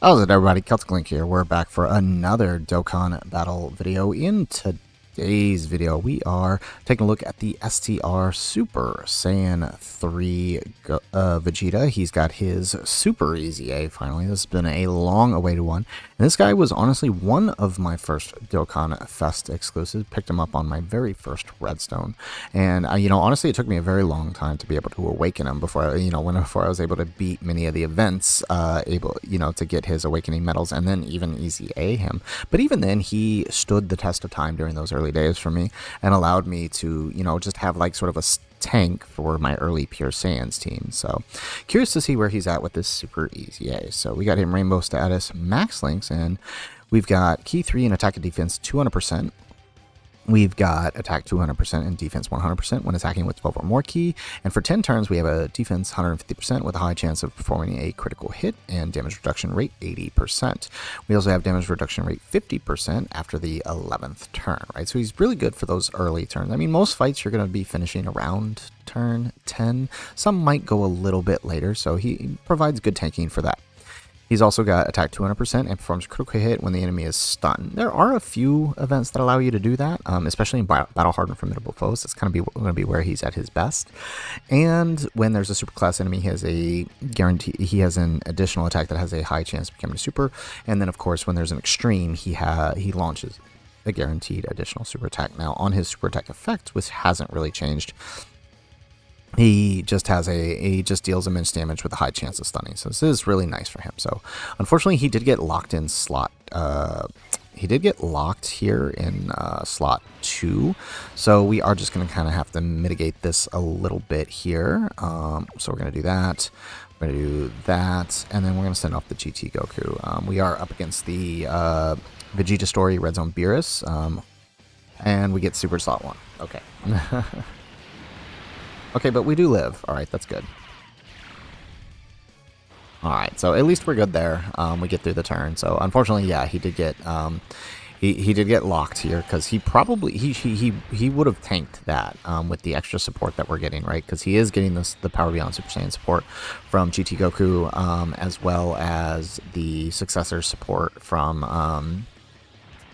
How's it, everybody? Celtic Link here. We're back for another Dokkan battle video. In today's video, we are taking a look at the STR Super Saiyan 3 Vegeta. He's got his Super EZA finally. This has been a long awaited one. And this guy was honestly one of my first Dokkan Fest exclusives. Picked him up on my very first Redstone. And, honestly, it took me a very long time to be able to awaken him before I was able to beat many of the events, to get his awakening medals and then even EZA him. But even then, he stood the test of time during those early days for me and allowed me to, just have like sort of a tank for my early Pure Saiyans team. So curious to see where he's at with this Super EZA. So we got him Rainbow status, Max Links, and we've got Key 3 and Attack and Defense 200%. We've got attack 200% and defense 100% when attacking with 12 or more key. And for 10 turns, we have a defense 150% with a high chance of performing a critical hit and damage reduction rate 80%. We also have damage reduction rate 50% after the 11th turn, right? So he's really good for those early turns. I mean, most fights you're going to be finishing around turn 10. Some might go a little bit later, so he provides good tanking for that. He's also got attack 200% and performs critical hit when the enemy is stunned. There are a few events that allow you to do that, especially in Battle Hardened Formidable Foes. That's kind of going to be where he's at his best. And when there's a superclass enemy, he has a guarantee. He has an additional attack that has a high chance of becoming a super. And then, of course, when there's an extreme, he launches a guaranteed additional super attack. Now, on his super attack effect, which hasn't really changed, he just deals immense damage with a high chance of stunning. So this is really nice for him. So unfortunately, he did get locked in slot. He did get locked here in slot 2. So we are just going to kind of have to mitigate this a little bit here. So we're going to do that. We're going to do that. And then we're going to send off the GT Goku. We are up against the Vegeta Story Red Zone Beerus. And we get Super Slot 1. Okay. Okay, but we do live. All right, that's good. All right, so at least we're good there. We get through the turn. So unfortunately, yeah, he did get he did get locked here because he probably he would have tanked that with the extra support that we're getting, right? Because he is getting the Power Beyond Super Saiyan support from GT Goku, as well as the successor support from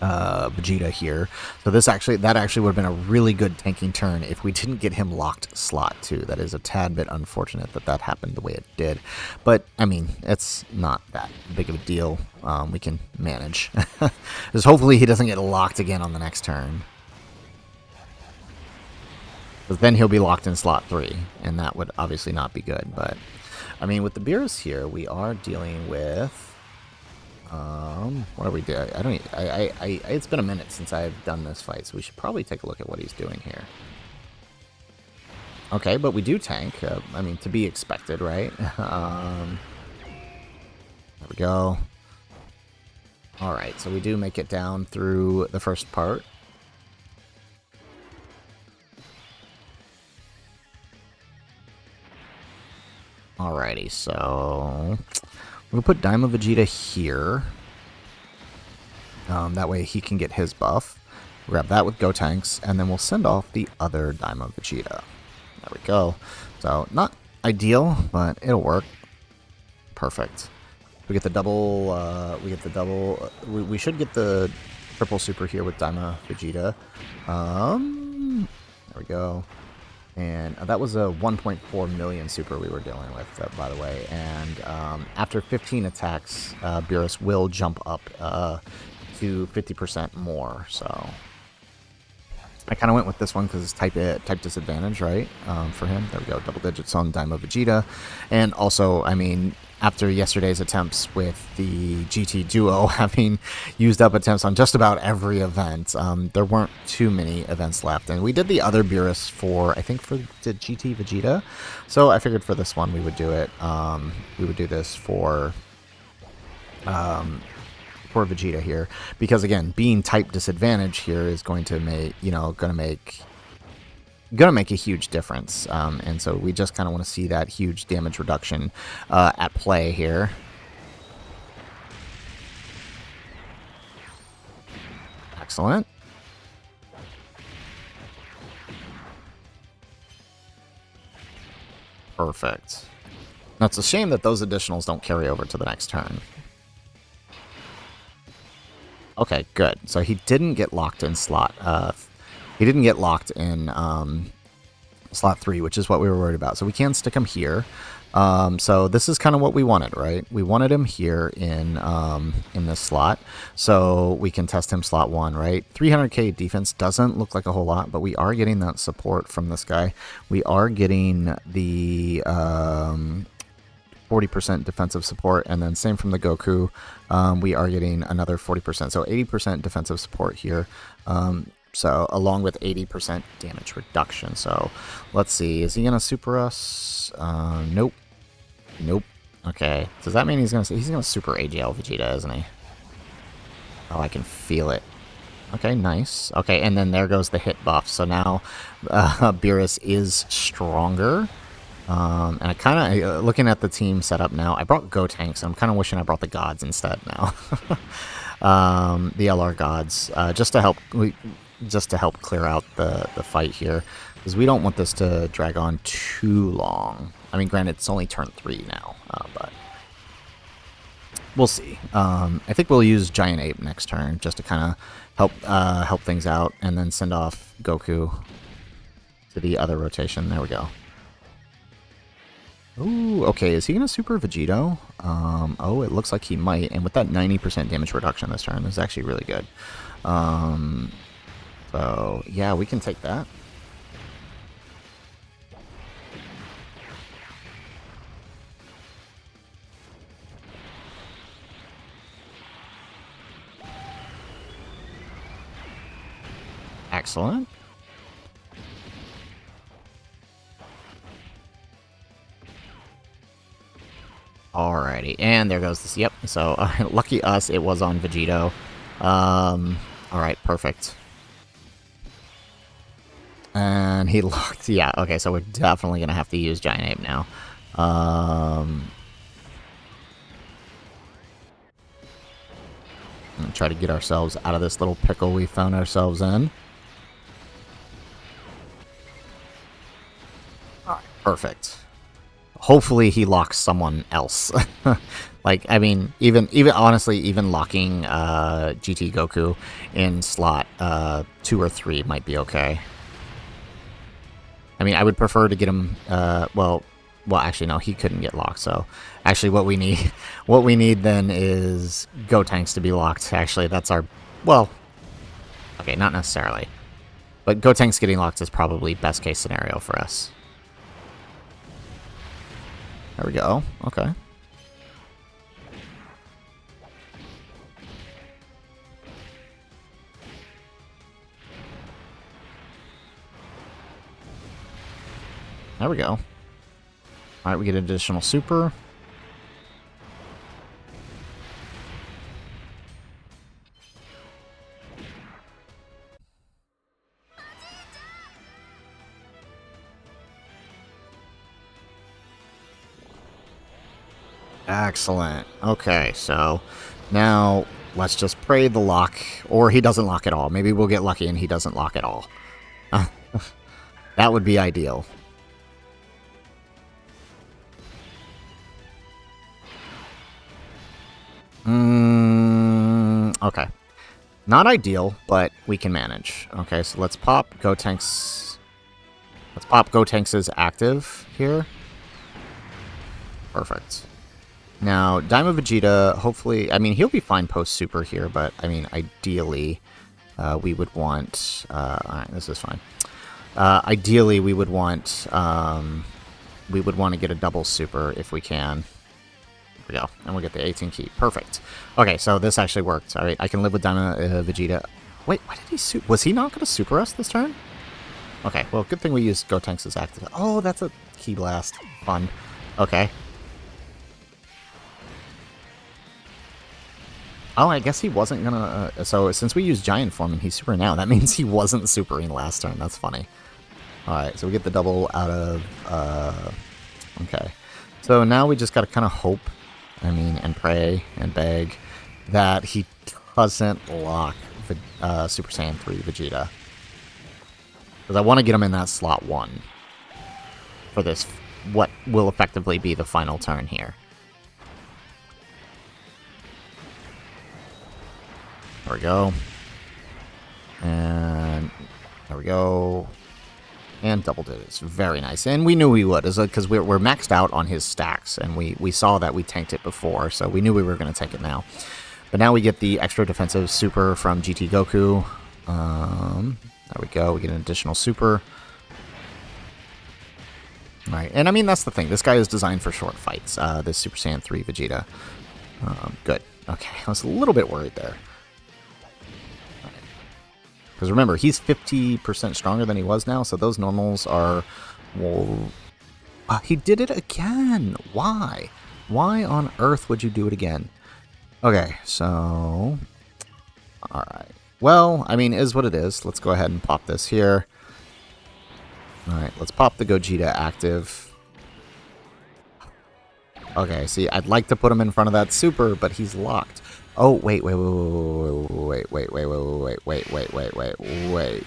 Vegeta here. So that actually would have been a really good tanking turn if we didn't get him locked slot 2. That is a tad bit unfortunate that happened the way it did, but I mean, it's not that big of a deal. We can manage. Just hopefully he doesn't get locked again on the next turn, because then he'll be locked in slot 3, and that would obviously not be good. But I mean, with the Beerus here, we are dealing with what are we doing? It's been a minute since I've done this fight, so we should probably take a look at what he's doing here. Okay, but we do tank. I mean, to be expected, right? There we go. Alright, so we do make it down through the first part. Alrighty, so we'll put Daima Vegeta here. That way he can get his buff. Grab that with Gotenks, and then we'll send off the other Daima Vegeta. There we go. So not ideal, but it'll work. Perfect. We get the double. We should get the triple super here with Daima Vegeta. There we go. And that was a 1.4 million super we were dealing with, by the way. And after 15 attacks, Beerus will jump up to 50% more. So I kind of went with this one because it's type disadvantage, right? For him. There we go. Double digits on Daima Vegeta. And also, I mean, after yesterday's attempts with the GT Duo having used up attempts on just about every event, there weren't too many events left. And we did the other Beerus for the GT Vegeta. So I figured for this one we would do it. We would do this for Vegeta here. Because again, being type disadvantage here is going to make, make a huge difference, and so we just kind of want to see that huge damage reduction at play here. Excellent. Perfect. Now it's a shame that those additionals don't carry over to the next turn. Okay, good. So he didn't get locked in slot. He didn't get locked in slot 3, which is what we were worried about. So we can stick him here. So this is kind of what we wanted, right? We wanted him here in this slot, so we can test him slot 1, right? 300k defense doesn't look like a whole lot, but we are getting that support from this guy. We are getting the 40% defensive support, and then same from the Goku. We are getting another 40%, so 80% defensive support here. So along with 80% damage reduction. So let's see, is he gonna super us? Nope. Nope. Okay. Does that mean he's gonna super AGL Vegeta, isn't he? Oh, I can feel it. Okay, nice. Okay, and then there goes the hit buff. So now Beerus is stronger. And I kind of, looking at the team setup now, I brought Gotenks. I'm kind of wishing I brought the gods instead now. The LR gods, just to help clear out the fight here, because we don't want this to drag on too long. I mean, granted, it's only turn 3 now, but we'll see. I think we'll use Giant Ape next turn just to kind of help things out, and then send off Goku to the other rotation. There we go. Ooh, okay, is he going to super Vegito? Oh, it looks like he might, and with that 90% damage reduction this turn, this is actually really good. So, yeah, we can take that. Excellent. Alrighty, and there goes this. Yep, so lucky us, it was on Vegito. Alright, perfect. And he locked, yeah, okay, so we're definitely going to have to use Giant Ape now. And try to get ourselves out of this little pickle we found ourselves in. Alright, perfect. Hopefully he locks someone else. Like, I mean, even honestly, even locking GT Goku in slot 2 or 3 might be okay. I mean, I would prefer to get him, well, actually, no, he couldn't get locked, so actually what we need then is Gotenks to be locked. Actually, that's our, well, okay, not necessarily, but Gotenks getting locked is probably best case scenario for us. There we go, okay. There we go. Alright, we get additional super. Excellent. Okay, so now let's just pray the lock, or he doesn't lock at all. Maybe we'll get lucky and he doesn't lock at all. That would be ideal. Okay. Not ideal, but we can manage. Okay, so let's pop Gotenks. Let's pop Gotenks' active here. Perfect. Now, Daima Vegeta, hopefully, I mean, he'll be fine post-super here, but, I mean, ideally, we would want, alright, this is fine. Ideally, we would want to get a double super if we can. There we go, and we'll get the 18 key. Perfect. Okay, so this actually worked. Alright, I can live with Daima Vegeta. Wait, why did he super? Was he not going to super us this turn? Okay, well, good thing we used Gotenks' active. Oh, that's a key blast. Fun. Okay. Oh, I guess he wasn't gonna... so, since we used Giant Form and he's super now, that means he wasn't supering last turn. That's funny. Alright, so we get the double out of... okay. So now we just gotta kind of hope, I mean, and pray and beg that he doesn't lock Super Saiyan 3 Vegeta. Because I want to get him in that slot 1 for this, what will effectively be the final turn here. There we go. And there we go. And double digits. Very nice. And we knew we would, because we're maxed out on his stacks, and we saw that we tanked it before, so we knew we were going to tank it now. But now we get the extra defensive super from GT Goku. There we go. We get an additional super. Alright, and I mean, that's the thing. This guy is designed for short fights, this Super Saiyan 3 Vegeta. Good. Okay, I was a little bit worried there. Because remember, he's 50% stronger than he was now, so those normals are... Well, he did it again! Why? Why on earth would you do it again? Okay, so... Alright. Well, I mean, it is what it is. Let's go ahead and pop this here. Alright, let's pop the Gogeta active. Okay, see, I'd like to put him in front of that super, but he's locked. Oh, wait.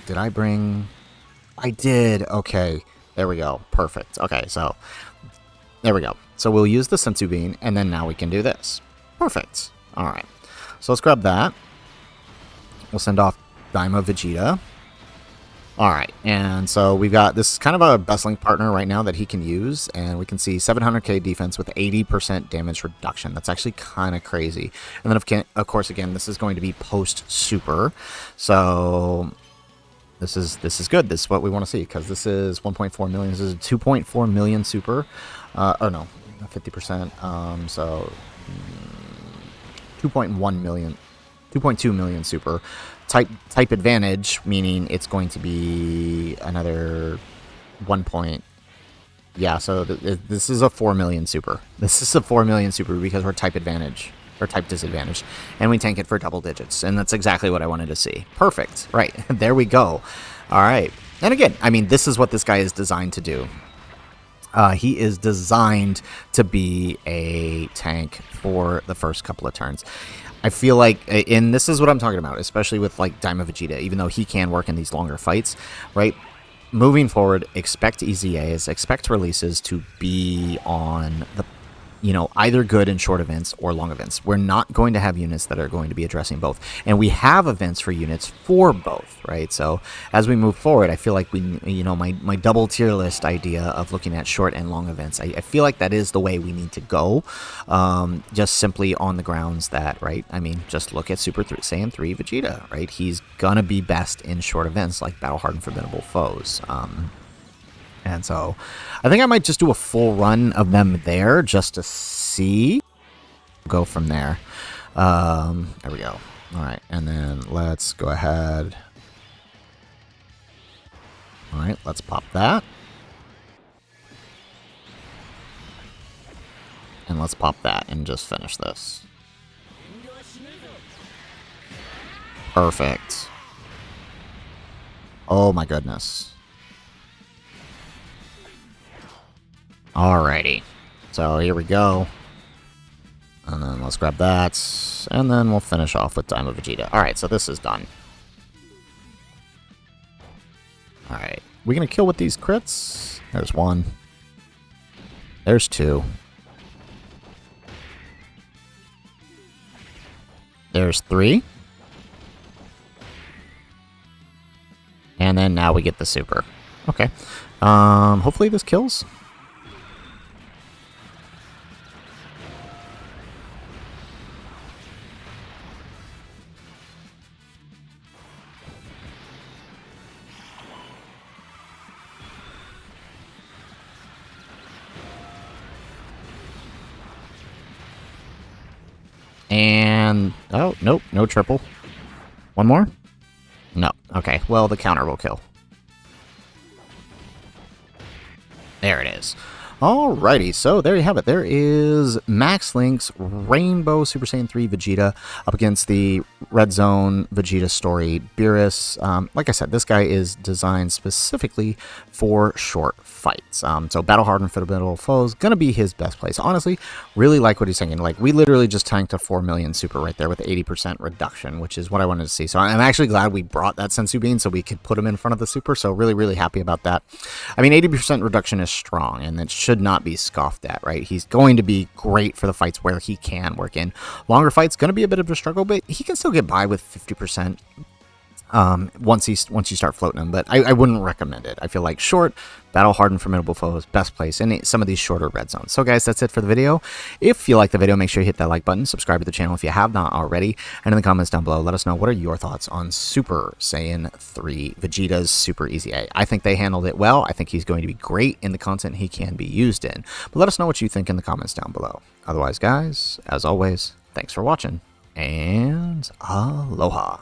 Did I bring... I did. Okay, there we go. Perfect. Okay, so... There we go. So we'll use the Senzu Bean, and then now we can do this. Perfect. Alright. So let's grab that. We'll send off Daima Vegeta. Alright, and so we've got this kind of a best link partner right now that he can use, and we can see 700k defense with 80% damage reduction. That's actually kind of crazy. And then, of course, again, this is going to be post-super, so this is good. This is what we want to see, because this is 1.4 million. This is a 2.4 million super, or no, 50%, so 2.1 million, 2.2 million super. Type advantage, meaning it's going to be another 1 point. Yeah, so this is a 4 million super. This is a 4 million super because we're type advantage, or type disadvantage, and we tank it for double digits, and that's exactly what I wanted to see. Perfect. Right, there we go. All right, and again, I mean, this is what this guy is designed to do. He is designed to be a tank for the first couple of turns. I feel like, and this is what I'm talking about, especially with like Daima Vegeta, even though he can work in these longer fights, right? Moving forward, expect EZAs, expect releases to be on the, either good in short events or long events. We're not going to have units that are going to be addressing both. And we have events for units for both, right? So as we move forward, I feel like we, my double tier list idea of looking at short and long events, I feel like that is the way we need to go. Just simply on the grounds that, right? I mean, just look at Super Saiyan 3 Vegeta, right? He's gonna be best in short events like Battle Hardened Formidable Foes. And so I think I might just do a full run of them there just to see. Go from there. There we go. All right. And then let's go ahead. All right. Let's pop that. And let's pop that and just finish this. Perfect. Oh my goodness. Alrighty, so here we go, and then let's grab that, and then we'll finish off with Daima Vegeta. Alright, so this is done. Alright, we gonna kill with these crits? There's one. There's two. There's three. And then now we get the super. Okay, hopefully this kills. And, oh, nope, no triple. One more? No. Okay, well, the counter will kill. There it is. Alrighty, so there you have it. There is Max Link's Rainbow Super Saiyan 3 Vegeta up against the Red Zone Vegeta Story Beerus. Like I said, this guy is designed specifically for short fights. So Battle Hardened Formidable Foes gonna be his best place. Honestly, really like what he's saying. Like, we literally just tanked a 4 million super right there with 80% reduction, which is what I wanted to see. So I'm actually glad we brought that Senzu Bean so we could put him in front of the super. So really, really happy about that. I mean, 80% reduction is strong, and it should not be scoffed at, right? He's going to be great for the fights where he can work in. Longer fights, going to be a bit of a struggle, but he can still get by with 50%. Once you start floating them, but I wouldn't recommend it. I feel like short, battle hardened, formidable foes, best place in some of these shorter red zones. So guys, that's it for the video. If you like the video, make sure you hit that like button, subscribe to the channel if you have not already, and in the comments down below, let us know what are your thoughts on Super Saiyan 3 Vegeta's Super EZA. I think they handled it well. I think he's going to be great in the content he can be used in, but let us know what you think in the comments down below. Otherwise, guys, as always, thanks for watching, and aloha.